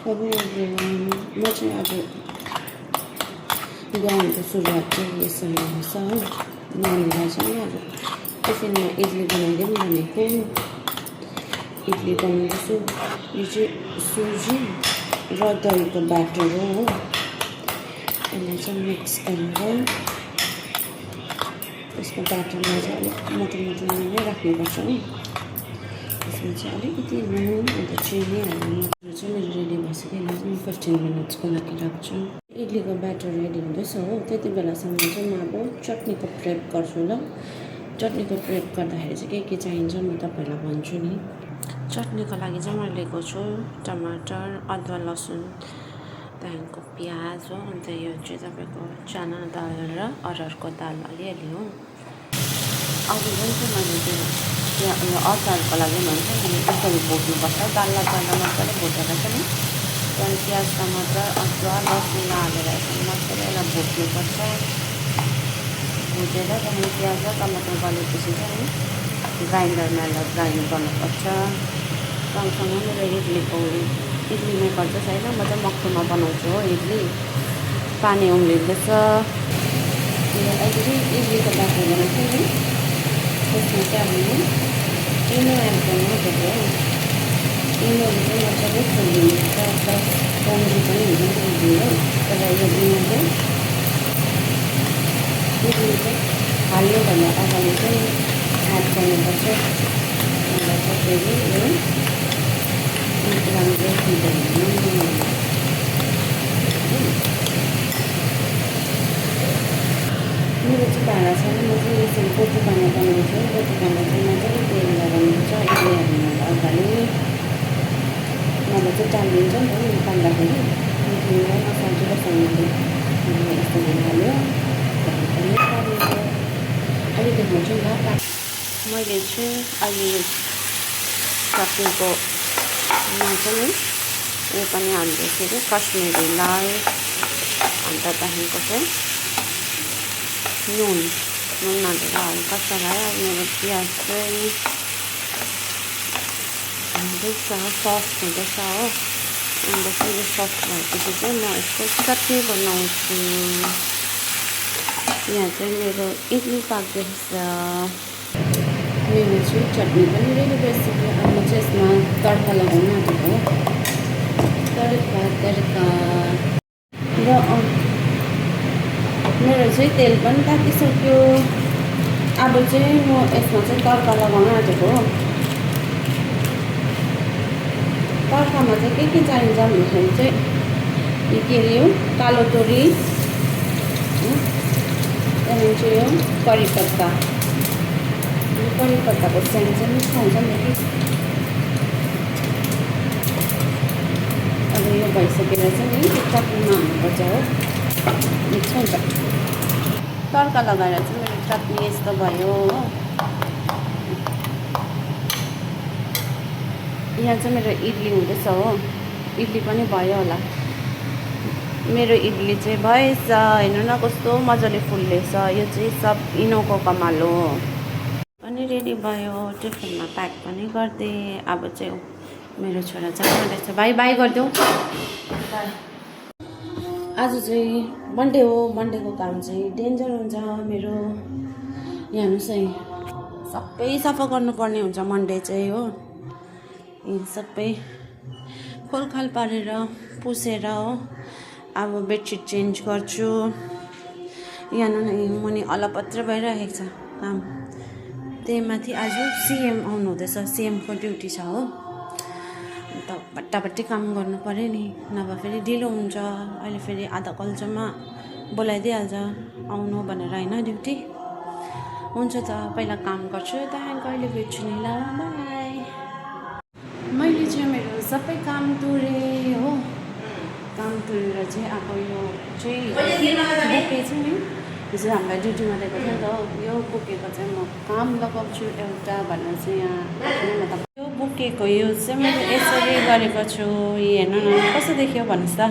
Hello everyone. म चाहिँ आज बिहानको सुरुवात चाहिँ यसरी हुन्छ हो। नानीलाई चाहिँ अब टिफिनमा इडली बनाइदिउँ भनेको। इडली बनाउँदैछु। यो चाहिँ सुजी र दहीको ब्याटर हो। यसलाई चाहिँ मिक्स गरेर यसको ब्याटरमा चाहिँ अलिक मोटो मोटो नै राख्नुपर्छ हो। यसमा चाहिँ अलिकति नुन अन्त चिनी हाल्नु चाहिँ मेरो रेडी भइसक्यो। यसलाई चाहिँ म 15 मिनट्सको लागि राख्छु। इडलीको ब्याटर रेडी हुँदैछ हो। त्यति बेलासम्म चाहिँ म अब चटनीको प्रेप गर्छु ल। चटनीको प्रेप गर्दाखेरि चाहिँ के चाहिन्छ म तपाईँलाई भन्छु नि। चटनीको लागि चाहिँ मैले लिएको छु टमाटर, अदुवा, लसुन, त्यहाँदेखिको प्याज हो। अन्त यो चाहिँ तपाईँको चना दाल र अरहरको दाल अलिअलि हो। अघि जुन चाहिँ मैले त्यो अचारको लागि भन्छ नि यसरी भुट्नुपर्छ। दाललाई पहिला मजाले भुटेर चाहिँ त्यहाँदेखि प्याज, टमाटर, अदुवा, लसुन हालेर यसरी मजाले यसलाई भुट्नुपर्छ। भुटेर त्यहाँदेखि प्याज र टमाटर गलेपछि चाहिँ ग्राइन्डरमा यसलाई ग्राइन्ड गर्नुपर्छ। सँगसँगै मेरो इडली मेकर चाहिँ छैन। म चाहिँ मक्टुमा बनाउँछु हो इडली। पानी उम्लिँदैछ। अहिले इडलीको ब्याटर बनाउँछु नि। त्यसमा चाहिँ अब इनो एड गर्नु आँटेको हो। इनोले चाहिँ मजाले फुलिन्छ प्लस स्पन्जी पनि हुन्छ इडली हो। तर यो इडली चाहिँ हाल्नुभन्दा अगाडि चाहिँ एड गर्नुपर्छ। अन्त चाहिँ फेरि यो राम्रो हुँदैन। मेरो चाहिँ भाँडा छैन। म चाहिँ यसरी गोटी पानी बनाउँछु। गोटी पानी चाहिँ मजाले तेल लगाउनुपर्छ इडली हाल्नुभन्दा अगाडि। नभए चाहिँ टालिन्छ नि त निकाल्दाखेरि। इडलीलाई सजिलोसँगले यस्तो हाल्यो पनि टालिन्छ। अहिले देखाउँछु नि त। मैले चाहिँ अहिले चटनीको चाहिँ यो पनि हाल्दैछु कि कश्मिरी लाल। अन्त त्यहाँदेखिको चाहिँ नुन हालेर हल्का चलायो। मेरो प्याज चाहिँ हुँदैछ, सफ्ट हुँदैछ हो। अन्त चाहिँ यो सफ्ट भएपछि चाहिँ म यसको चटनी बनाउँछु। यहाँ चाहिँ मेरो इडली पाक्दैछ। मेरो चाहिँ चटनी पनि रेडी भइसक्यो। अब म चाहिँ यसमा तड्का लगाउन आँटेको हो। तड्का र मेरो चाहिँ तेल पनि तातिसक्यो। अब चाहिँ म यसमा चाहिँ तड्का लगाउन आँटेको हो। तड्कामा चाहिँ के चाहिन्छ भन्दाखेरि चाहिँ यो के अरे यो कालो तोरी, त्यहाँदेखि चाहिँ यो करी पत्ता। करी पत्ताको सेन्ट चाहिँ मिठो हुन्छ नि कि। अब यो भइसकेर चाहिँ नि चटनीमा हाल्नुपर्छ हो। मिठो हुन्छ। तड्का लगाएर चाहिँ मेरो चटनी यस्तो भयो हो। यहाँ चाहिँ मेरो इडली हुँदैछ हो। इडली पनि भयो होला। मेरो इडली चाहिँ भएछ। हेर्नु न कस्तो मजाले फुल्दैछ। यो चाहिँ सब इनोको कमाल हो। अनि रेडी भयो। टिफिनमा प्याक पनि गरिदिएँ। अब चाहिँ मेरो छोरा चाहिँ जाँदैछ। बाई बाई गरिदेऊ। आज चाहिँ मन्डे हो। मन्डेको काम चाहिँ डेन्जर हुन्छ मेरो। यहाँ हेर्नुहोस् है सबै सफा गर्नुपर्ने हुन्छ मन्डे चाहिँ हो। यी सबै खोलखाल पारेर पुसेर हो। अब बेडसिट चेन्ज गर्छु। यहाँ न मुनि अलपत्र भइरहेको छ काम। त्यही माथि आज सिएम आउनु हुँदैछ। सिएमको ड्युटी छ हो। अन्त बट्टाबट्टी काम गर्नु पऱ्यो नि। नभए फेरि ढिलो हुन्छ। अहिले फेरि आधा कल्चोमा बोलाइदिइहाल्छ आउनु भनेर होइन ड्युटी। हुन्छ त पहिला काम गर्छु त्यहाँदेखि अहिले भेट्छु नि ल। बाई। मैले चाहिँ मेरो सबै काम तुरेँ हो। काम तुरेर चाहिँ अब यो चाहिँ बुके छ नि हिजो हामीलाई ड्युटीमा दिएको थियो नि त। यो बुकेको चाहिँ म काम लगाउँछु एउटा भनेर चाहिँ यहाँ मतलब यो बुकेको यो चाहिँ मैले यसरी गरेको छु। हेर्नु न कस्तो देखियो भन्नुहोस् त।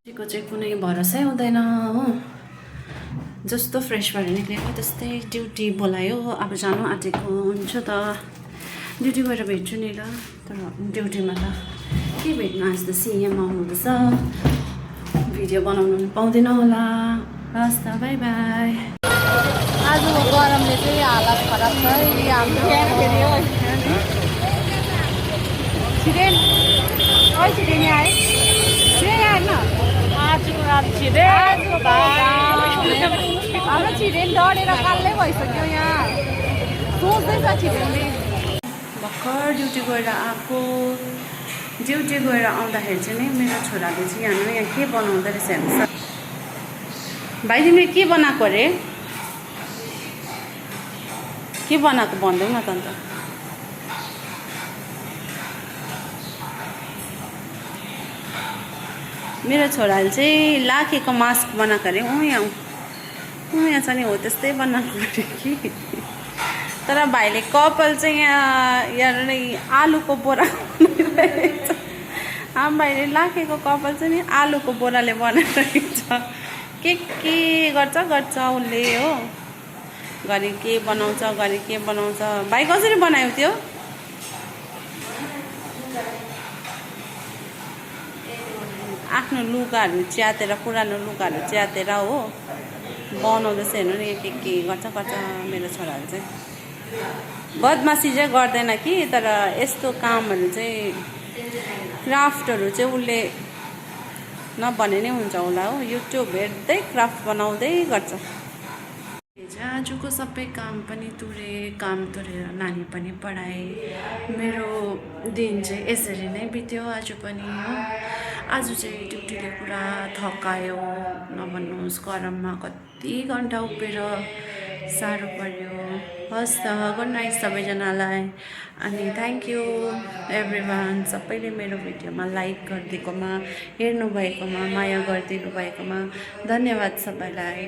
ड्युटीको चाहिँ कुनै भरोसै हुँदैन हो। जस्तो फ्रेस भएर निक्लेको त्यस्तै ड्युटी बोलायो। अब जानु आँटेको हुन्छ त। ड्युटी गएर भेट्छु नि ल। तर ड्युटीमा त के भेट्नु आज त सिएम आउनुहुँदैछ भिडियो बनाउनु पनि पाउँदैन होला हस् त बाई बाई आजको गरमले चाहिँ हालत खराब छ हाम्रो छिरेन ओइ छिरेन आए छिरेन आएन आज छिरेन हाम्रो छिरेन डढेर कालै भइसक्यो यहाँ सोच्दैछ छिरेनले भर्खर ड्युटी गएर आएको ड्युटी गएर आउँदाखेरि चाहिँ नि मेरो छोराले चाहिँ यहाँ के बनाउँदो रहेछ हेर्नुहोस् भाइ तिमीले के बनाएको अरे के बनाएको भनिदेऊ न त अन्त मेरो छोराले चाहिँ लाखेको मास्क बनाएको अरे यहाँ छ नि हो त्यस्तै बनाएको अरे कि तर भाइले कपाल चाहिँ यहाँ आलुको बोरा हाम्रो भाइले लाखेको कपाल चाहिँ नि आलुको बोराले बनाइरहेको छ के गर्छ उसले हो घरि के बनाउँछ घरि के बनाउँछ भाइ कसरी बनायो त्यो आफ्नो लुगाहरू च्यातेर पुरानो लुगाहरू च्यातेर हो बनाउँदैछ हेर्नु नि के गर्छ मेरो छोराहरू चाहिँ बदमासी चाहिँ गर्दैन कि तर यस्तो कामहरू चाहिँ क्राफ्टहरू चाहिँ उसले नभने नै हुन्छ होला हो युट्युब हेर्दै क्राफ्ट बनाउँदै गर्छ आजको सबै काम पनि काम तुरेर नानी पनि पढाएँ मेरो दिन चाहिँ यसरी नै बित्यो आज पनि हो आज चाहिँ ड्युटीले पुरा थकायो नभन्नुहोस् गरममा कति घन्टा उभिएर साह्रो पर्यो हस् त गुड नाइट सबैजनालाई अनि थ्याङ्क यू एभ्रिवान सबैले मेरो भिडियोमा लाइक गरिदिएकोमा हेर्नुभएकोमा माया गरिदिनु भएकोमा धन्यवाद सबैलाई